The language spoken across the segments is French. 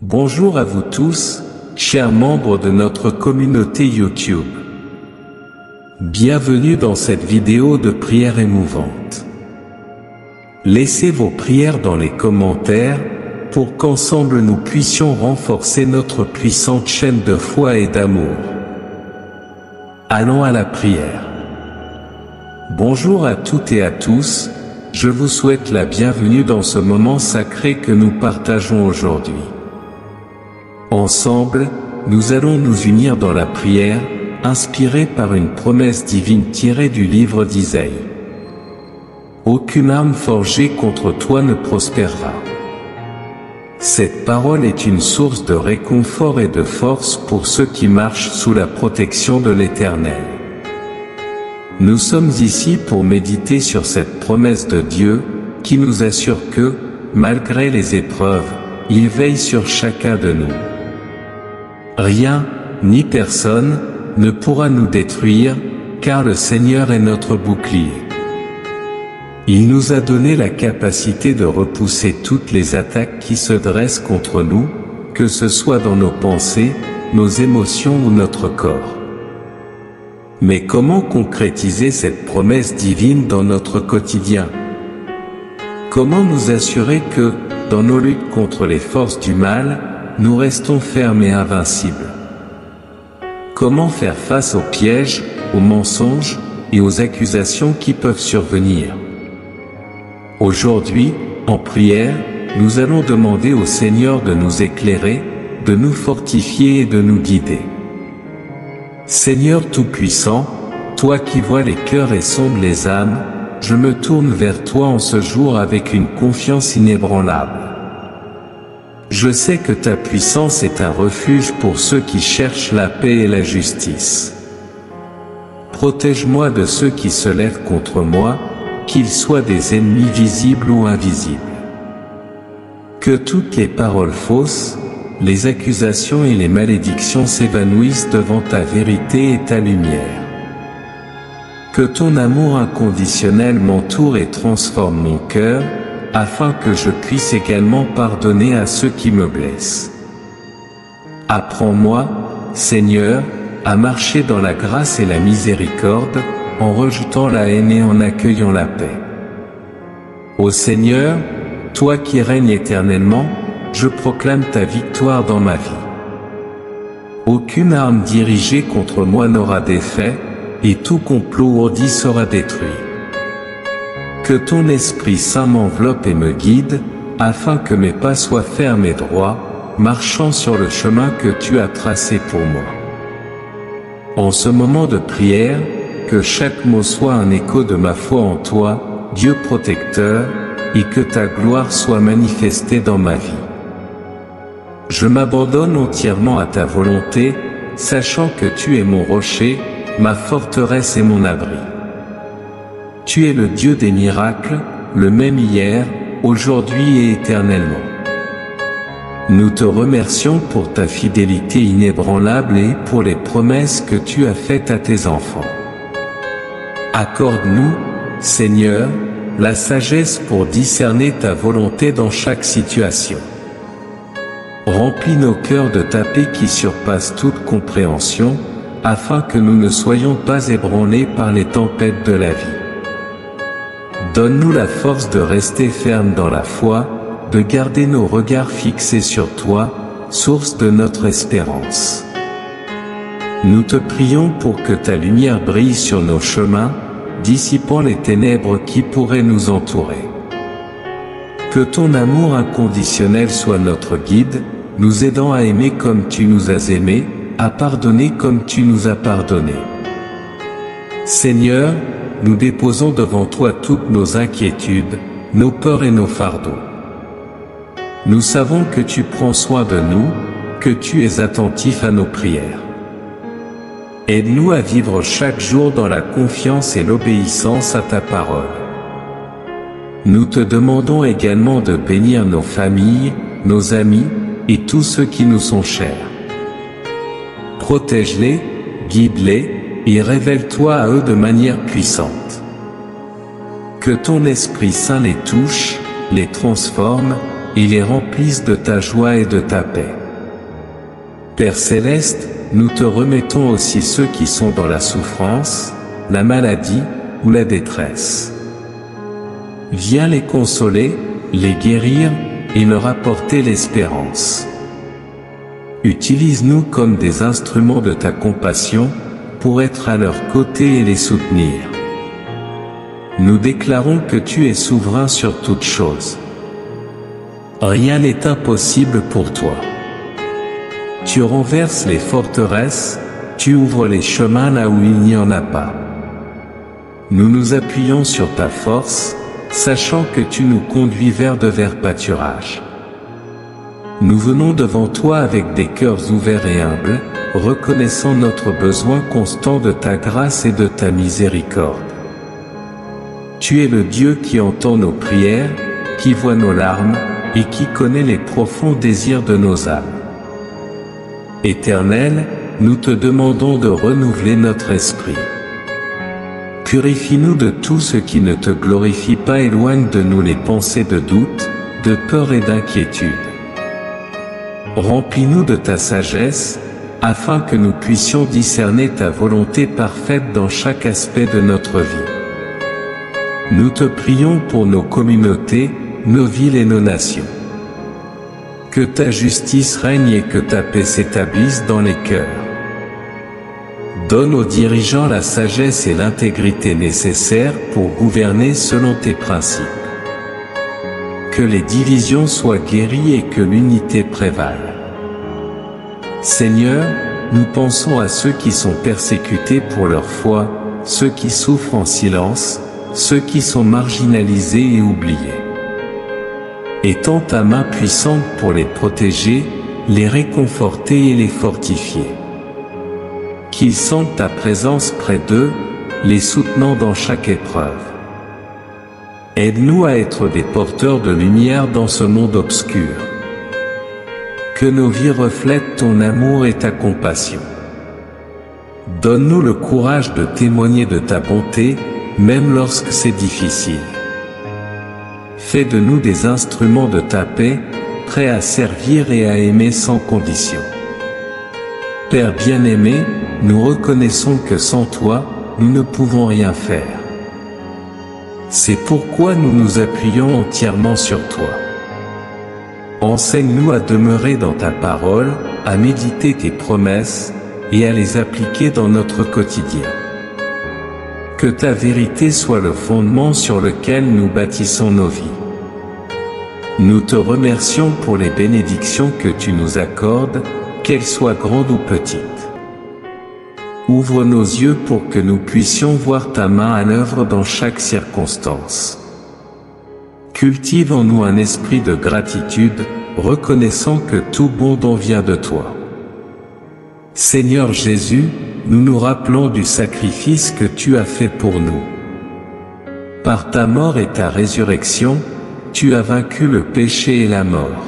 Bonjour à vous tous, chers membres de notre communauté YouTube. Bienvenue dans cette vidéo de prière émouvante. Laissez vos prières dans les commentaires, pour qu'ensemble nous puissions renforcer notre puissante chaîne de foi et d'amour. Allons à la prière. Bonjour à toutes et à tous, je vous souhaite la bienvenue dans ce moment sacré que nous partageons aujourd'hui. Ensemble, nous allons nous unir dans la prière, inspirée par une promesse divine tirée du livre d'Isaïe. Aucune arme forgée contre toi ne prospérera. Cette parole est une source de réconfort et de force pour ceux qui marchent sous la protection de l'Éternel. Nous sommes ici pour méditer sur cette promesse de Dieu, qui nous assure que, malgré les épreuves, il veille sur chacun de nous. Rien, ni personne, ne pourra nous détruire, car le Seigneur est notre bouclier. Il nous a donné la capacité de repousser toutes les attaques qui se dressent contre nous, que ce soit dans nos pensées, nos émotions ou notre corps. Mais comment concrétiser cette promesse divine dans notre quotidien? Comment nous assurer que, dans nos luttes contre les forces du mal, nous restons fermes et invincibles? Comment faire face aux pièges, aux mensonges et aux accusations qui peuvent survenir? Aujourd'hui, en prière, nous allons demander au Seigneur de nous éclairer, de nous fortifier et de nous guider. Seigneur Tout-Puissant, toi qui vois les cœurs et sondes les âmes, je me tourne vers toi en ce jour avec une confiance inébranlable. Je sais que ta puissance est un refuge pour ceux qui cherchent la paix et la justice. Protège-moi de ceux qui se lèvent contre moi, qu'ils soient des ennemis visibles ou invisibles. Que toutes les paroles fausses, les accusations et les malédictions s'évanouissent devant ta vérité et ta lumière. Que ton amour inconditionnel m'entoure et transforme mon cœur, afin que je puisse également pardonner à ceux qui me blessent. Apprends-moi, Seigneur, à marcher dans la grâce et la miséricorde, en rejetant la haine et en accueillant la paix. Ô Seigneur, toi qui règnes éternellement, je proclame ta victoire dans ma vie. Aucune arme dirigée contre moi n'aura d'effet, et tout complot ourdi sera détruit. Que ton Esprit Saint m'enveloppe et me guide, afin que mes pas soient fermes et droits, marchant sur le chemin que tu as tracé pour moi. En ce moment de prière, que chaque mot soit un écho de ma foi en toi, Dieu protecteur, et que ta gloire soit manifestée dans ma vie. Je m'abandonne entièrement à ta volonté, sachant que tu es mon rocher, ma forteresse et mon abri. Tu es le Dieu des miracles, le même hier, aujourd'hui et éternellement. Nous te remercions pour ta fidélité inébranlable et pour les promesses que tu as faites à tes enfants. Accorde-nous, Seigneur, la sagesse pour discerner ta volonté dans chaque situation. Remplis nos cœurs de ta paix qui surpasse toute compréhension, afin que nous ne soyons pas ébranlés par les tempêtes de la vie. Donne-nous la force de rester fermes dans la foi, de garder nos regards fixés sur toi, source de notre espérance. Nous te prions pour que ta lumière brille sur nos chemins, dissipant les ténèbres qui pourraient nous entourer. Que ton amour inconditionnel soit notre guide, nous aidant à aimer comme tu nous as aimés, à pardonner comme tu nous as pardonnés. Seigneur, nous déposons devant toi toutes nos inquiétudes, nos peurs et nos fardeaux. Nous savons que tu prends soin de nous, que tu es attentif à nos prières. Aide-nous à vivre chaque jour dans la confiance et l'obéissance à ta parole. Nous te demandons également de bénir nos familles, nos amis, et tous ceux qui nous sont chers. Protège-les, guide-les, et révèle-toi à eux de manière puissante. Que ton Esprit Saint les touche, les transforme, et les remplisse de ta joie et de ta paix. Père céleste, nous te remettons aussi ceux qui sont dans la souffrance, la maladie ou la détresse. Viens les consoler, les guérir et leur apporter l'espérance. Utilise-nous comme des instruments de ta compassion pour être à leur côté et les soutenir. Nous déclarons que tu es souverain sur toutes choses. Rien n'est impossible pour toi. Tu renverses les forteresses, tu ouvres les chemins là où il n'y en a pas. Nous nous appuyons sur ta force, sachant que tu nous conduis vers de verts pâturages. Nous venons devant toi avec des cœurs ouverts et humbles, reconnaissant notre besoin constant de ta grâce et de ta miséricorde. Tu es le Dieu qui entend nos prières, qui voit nos larmes, et qui connaît les profonds désirs de nos âmes. Éternel, nous te demandons de renouveler notre esprit. Purifie-nous de tout ce qui ne te glorifie pas, éloigne de nous les pensées de doute, de peur et d'inquiétude. Remplis-nous de ta sagesse, afin que nous puissions discerner ta volonté parfaite dans chaque aspect de notre vie. Nous te prions pour nos communautés, nos villes et nos nations. Que ta justice règne et que ta paix s'établisse dans les cœurs. Donne aux dirigeants la sagesse et l'intégrité nécessaires pour gouverner selon tes principes. Que les divisions soient guéries et que l'unité prévale. Seigneur, nous pensons à ceux qui sont persécutés pour leur foi, ceux qui souffrent en silence, ceux qui sont marginalisés et oubliés. Étends ta main puissante pour les protéger, les réconforter et les fortifier. Qu'ils sentent ta présence près d'eux, les soutenant dans chaque épreuve. Aide-nous à être des porteurs de lumière dans ce monde obscur. Que nos vies reflètent ton amour et ta compassion. Donne-nous le courage de témoigner de ta bonté, même lorsque c'est difficile. Fais de nous des instruments de ta paix, prêts à servir et à aimer sans condition. Père bien-aimé, nous reconnaissons que sans toi, nous ne pouvons rien faire. C'est pourquoi nous nous appuyons entièrement sur toi. Enseigne-nous à demeurer dans ta parole, à méditer tes promesses, et à les appliquer dans notre quotidien. Que ta vérité soit le fondement sur lequel nous bâtissons nos vies. Nous te remercions pour les bénédictions que tu nous accordes, qu'elles soient grandes ou petites. Ouvre nos yeux pour que nous puissions voir ta main à l'œuvre dans chaque circonstance. Cultive en nous un esprit de gratitude, reconnaissant que tout bon don vient de toi. Seigneur Jésus, nous nous rappelons du sacrifice que tu as fait pour nous. Par ta mort et ta résurrection, tu as vaincu le péché et la mort.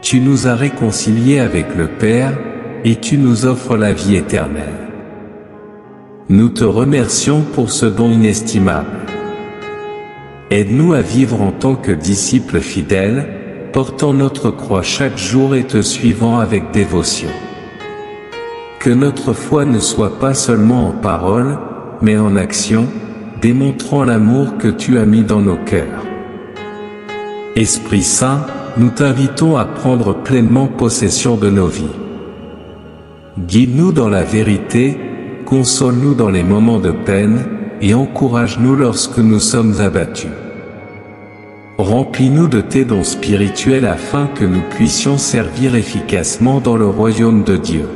Tu nous as réconciliés avec le Père, et tu nous offres la vie éternelle. Nous te remercions pour ce don inestimable. Aide-nous à vivre en tant que disciples fidèles, portant notre croix chaque jour et te suivant avec dévotion. Que notre foi ne soit pas seulement en parole, mais en action, démontrant l'amour que tu as mis dans nos cœurs. Esprit Saint, nous t'invitons à prendre pleinement possession de nos vies. Guide-nous dans la vérité, console-nous dans les moments de peine, et encourage-nous lorsque nous sommes abattus. Remplis-nous de tes dons spirituels afin que nous puissions servir efficacement dans le royaume de Dieu.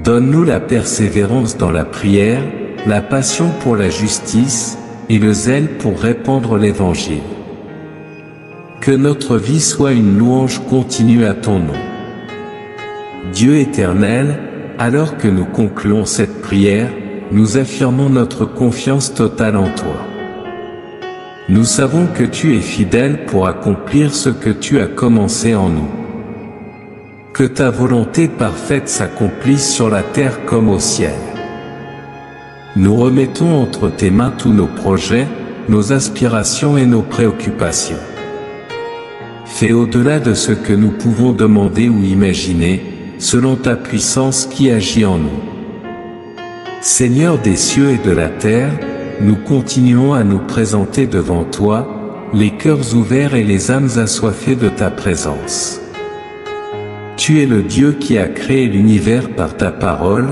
Donne-nous la persévérance dans la prière, la passion pour la justice, et le zèle pour répandre l'Évangile. Que notre vie soit une louange continue à ton nom. Dieu éternel, alors que nous concluons cette prière, nous affirmons notre confiance totale en toi. Nous savons que tu es fidèle pour accomplir ce que tu as commencé en nous. Que ta volonté parfaite s'accomplisse sur la terre comme au ciel. Nous remettons entre tes mains tous nos projets, nos aspirations et nos préoccupations. Fais au-delà de ce que nous pouvons demander ou imaginer, selon ta puissance qui agit en nous. Seigneur des cieux et de la terre, nous continuons à nous présenter devant toi, les cœurs ouverts et les âmes assoiffées de ta présence. Tu es le Dieu qui a créé l'univers par ta parole,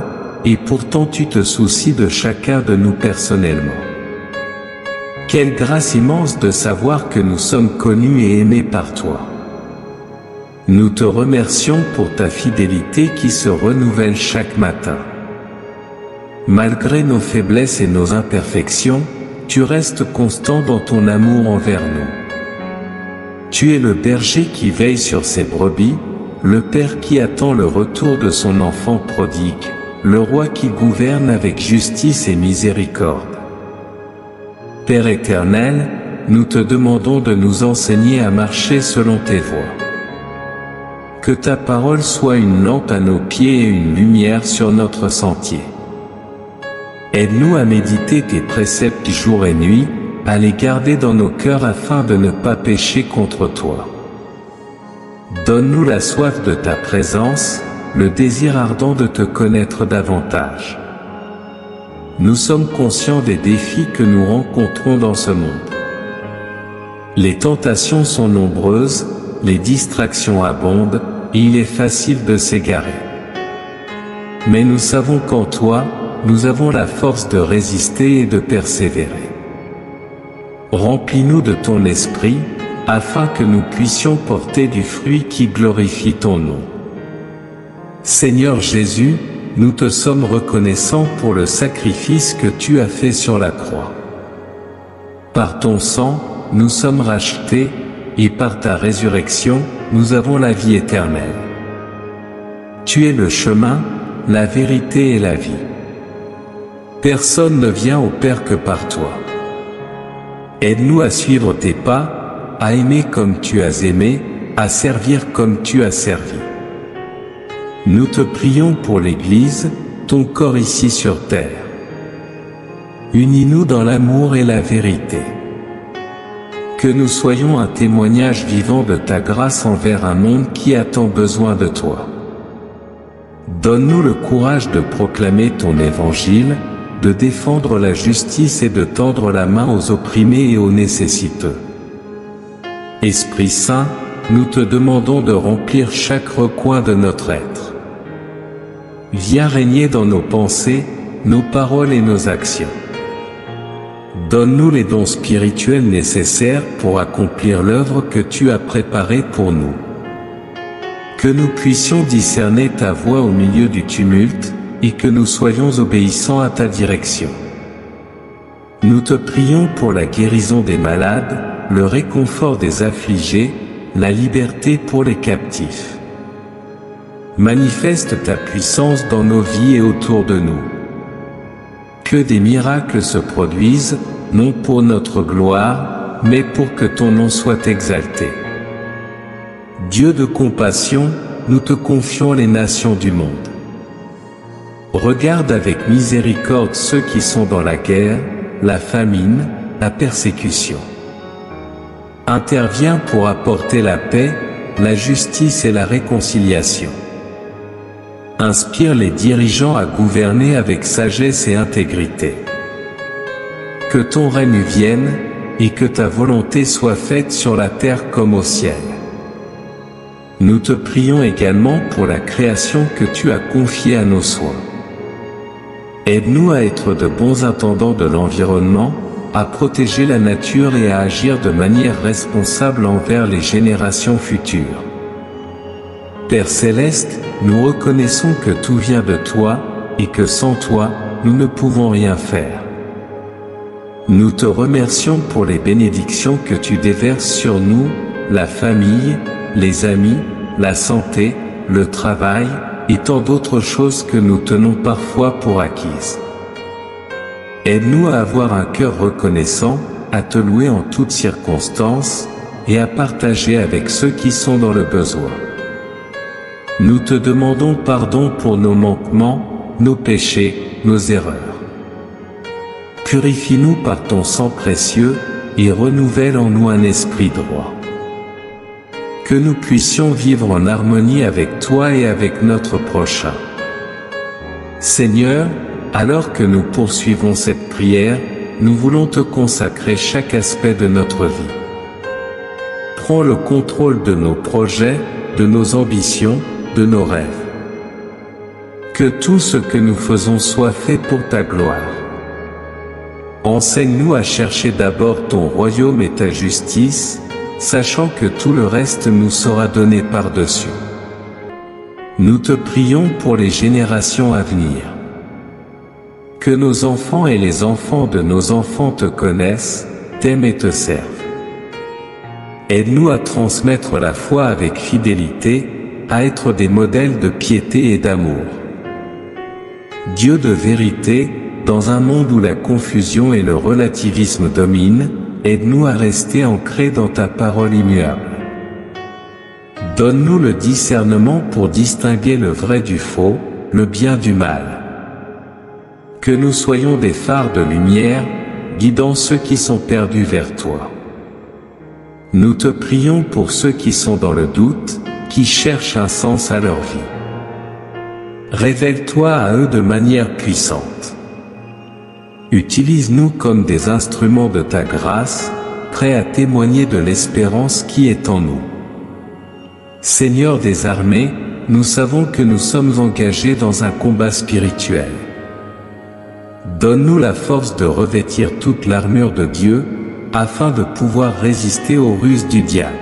et pourtant tu te soucies de chacun de nous personnellement. Quelle grâce immense de savoir que nous sommes connus et aimés par toi. Nous te remercions pour ta fidélité qui se renouvelle chaque matin. Malgré nos faiblesses et nos imperfections, tu restes constant dans ton amour envers nous. Tu es le berger qui veille sur ses brebis, le Père qui attend le retour de son enfant prodigue, le Roi qui gouverne avec justice et miséricorde. Père éternel, nous te demandons de nous enseigner à marcher selon tes voies. Que ta parole soit une lampe à nos pieds et une lumière sur notre sentier. Aide-nous à méditer tes préceptes jour et nuit, à les garder dans nos cœurs afin de ne pas pécher contre toi. Donne-nous la soif de ta présence, le désir ardent de te connaître davantage. Nous sommes conscients des défis que nous rencontrons dans ce monde. Les tentations sont nombreuses, les distractions abondent, et il est facile de s'égarer. Mais nous savons qu'en toi, nous avons la force de résister et de persévérer. Remplis-nous de ton esprit, afin que nous puissions porter du fruit qui glorifie ton nom. Seigneur Jésus, nous te sommes reconnaissants pour le sacrifice que tu as fait sur la croix. Par ton sang, nous sommes rachetés, et par ta résurrection, nous avons la vie éternelle. Tu es le chemin, la vérité et la vie. Personne ne vient au Père que par toi. Aide-nous à suivre tes pas, à aimer comme tu as aimé, à servir comme tu as servi. Nous te prions pour l'Église, ton corps ici sur terre. Unis-nous dans l'amour et la vérité. Que nous soyons un témoignage vivant de ta grâce envers un monde qui a tant besoin de toi. Donne-nous le courage de proclamer ton évangile, de défendre la justice et de tendre la main aux opprimés et aux nécessiteux. Esprit Saint, nous te demandons de remplir chaque recoin de notre être. Viens régner dans nos pensées, nos paroles et nos actions. Donne-nous les dons spirituels nécessaires pour accomplir l'œuvre que tu as préparée pour nous. Que nous puissions discerner ta voix au milieu du tumulte, et que nous soyons obéissants à ta direction. Nous te prions pour la guérison des malades, le réconfort des affligés, la liberté pour les captifs. Manifeste ta puissance dans nos vies et autour de nous. Que des miracles se produisent, non pour notre gloire, mais pour que ton nom soit exalté. Dieu de compassion, nous te confions les nations du monde. Regarde avec miséricorde ceux qui sont dans la guerre, la famine, la persécution. Interviens pour apporter la paix, la justice et la réconciliation. Inspire les dirigeants à gouverner avec sagesse et intégrité. Que ton règne vienne, et que ta volonté soit faite sur la terre comme au ciel. Nous te prions également pour la création que tu as confiée à nos soins. Aide-nous à être de bons intendants de l'environnement, à protéger la nature et à agir de manière responsable envers les générations futures. Père Céleste, nous reconnaissons que tout vient de toi, et que sans toi, nous ne pouvons rien faire. Nous te remercions pour les bénédictions que tu déverses sur nous, la famille, les amis, la santé, le travail, et tant d'autres choses que nous tenons parfois pour acquises. Aide-nous à avoir un cœur reconnaissant, à te louer en toutes circonstances, et à partager avec ceux qui sont dans le besoin. Nous te demandons pardon pour nos manquements, nos péchés, nos erreurs. Purifie-nous par ton sang précieux, et renouvelle en nous un esprit droit. que nous puissions vivre en harmonie avec toi et avec notre prochain. Seigneur, alors que nous poursuivons cette prière, nous voulons te consacrer chaque aspect de notre vie. Prends le contrôle de nos projets, de nos ambitions, de nos rêves. Que tout ce que nous faisons soit fait pour ta gloire. Enseigne-nous à chercher d'abord ton royaume et ta justice, sachant que tout le reste nous sera donné par-dessus. Nous te prions pour les générations à venir. Que nos enfants et les enfants de nos enfants te connaissent, t'aiment et te servent. Aide-nous à transmettre la foi avec fidélité, à être des modèles de piété et d'amour. Dieu de vérité, dans un monde où la confusion et le relativisme dominent, aide-nous à rester ancrés dans ta parole immuable. Donne-nous le discernement pour distinguer le vrai du faux, le bien du mal. Que nous soyons des phares de lumière, guidant ceux qui sont perdus vers toi. Nous te prions pour ceux qui sont dans le doute, qui cherchent un sens à leur vie. Révèle-toi à eux de manière puissante. Utilise-nous comme des instruments de ta grâce, prêts à témoigner de l'espérance qui est en nous. Seigneur des armées, nous savons que nous sommes engagés dans un combat spirituel. Donne-nous la force de revêtir toute l'armure de Dieu, afin de pouvoir résister aux ruses du diable.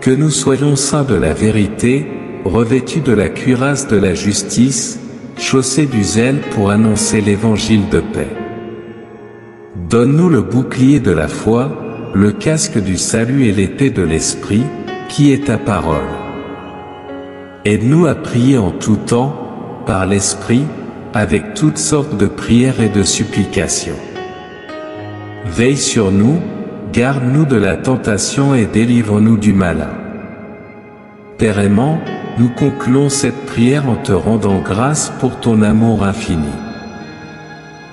Que nous soyons saints de la vérité, revêtus de la cuirasse de la justice, chaussés du zèle pour annoncer l'évangile de paix. Donne-nous le bouclier de la foi, le casque du salut et l'épée de l'esprit, qui est ta parole. Aide-nous à prier en tout temps, par l'esprit, avec toutes sortes de prières et de supplications. Veille sur nous, garde-nous de la tentation et délivre-nous du malin. Père aimant, nous concluons cette prière en te rendant grâce pour ton amour infini.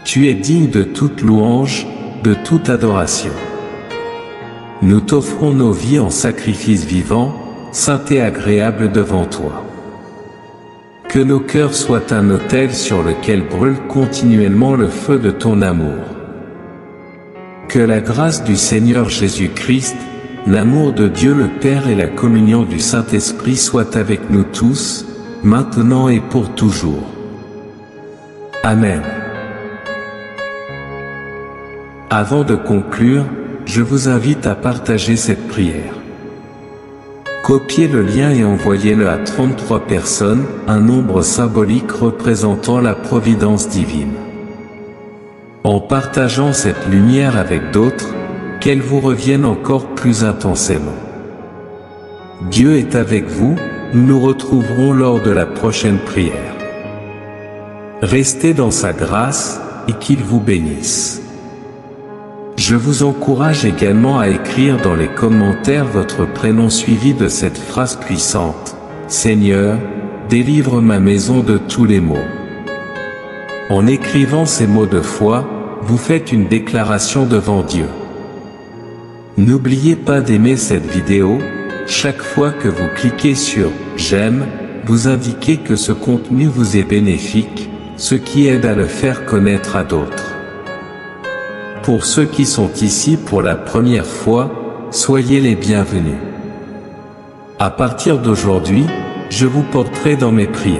Tu es digne de toute louange, de toute adoration. Nous t'offrons nos vies en sacrifice vivant, saint et agréable devant toi. Que nos cœurs soient un autel sur lequel brûle continuellement le feu de ton amour. Que la grâce du Seigneur Jésus-Christ, l'amour de Dieu le Père et la communion du Saint-Esprit soient avec nous tous, maintenant et pour toujours. Amen. Avant de conclure, je vous invite à partager cette prière. Copiez le lien et envoyez-le à 33 personnes, un nombre symbolique représentant la providence divine. En partageant cette lumière avec d'autres, qu'elle vous revienne encore plus intensément. Dieu est avec vous, nous nous retrouverons lors de la prochaine prière. Restez dans sa grâce, et qu'il vous bénisse. Je vous encourage également à écrire dans les commentaires votre prénom suivi de cette phrase puissante: Seigneur, délivre ma maison de tous les maux. En écrivant ces mots de foi, vous faites une déclaration devant Dieu. N'oubliez pas d'aimer cette vidéo, chaque fois que vous cliquez sur « J'aime », vous indiquez que ce contenu vous est bénéfique, ce qui aide à le faire connaître à d'autres. Pour ceux qui sont ici pour la première fois, soyez les bienvenus. À partir d'aujourd'hui, je vous porterai dans mes prières.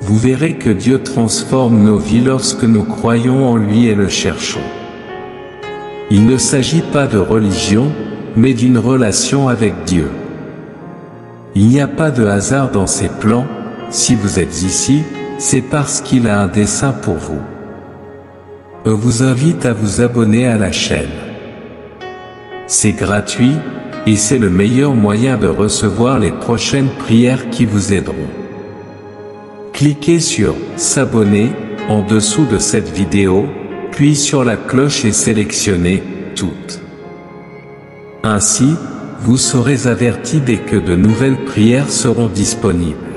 Vous verrez que Dieu transforme nos vies lorsque nous croyons en lui et le cherchons. Il ne s'agit pas de religion, mais d'une relation avec Dieu. Il n'y a pas de hasard dans ses plans, si vous êtes ici, c'est parce qu'il a un dessein pour vous. Je vous invite à vous abonner à la chaîne. C'est gratuit, et c'est le meilleur moyen de recevoir les prochaines prières qui vous aideront. Cliquez sur « S'abonner » en dessous de cette vidéo, puis sur la cloche et sélectionnez « Toutes ». Ainsi, vous serez avertis dès que de nouvelles prières seront disponibles.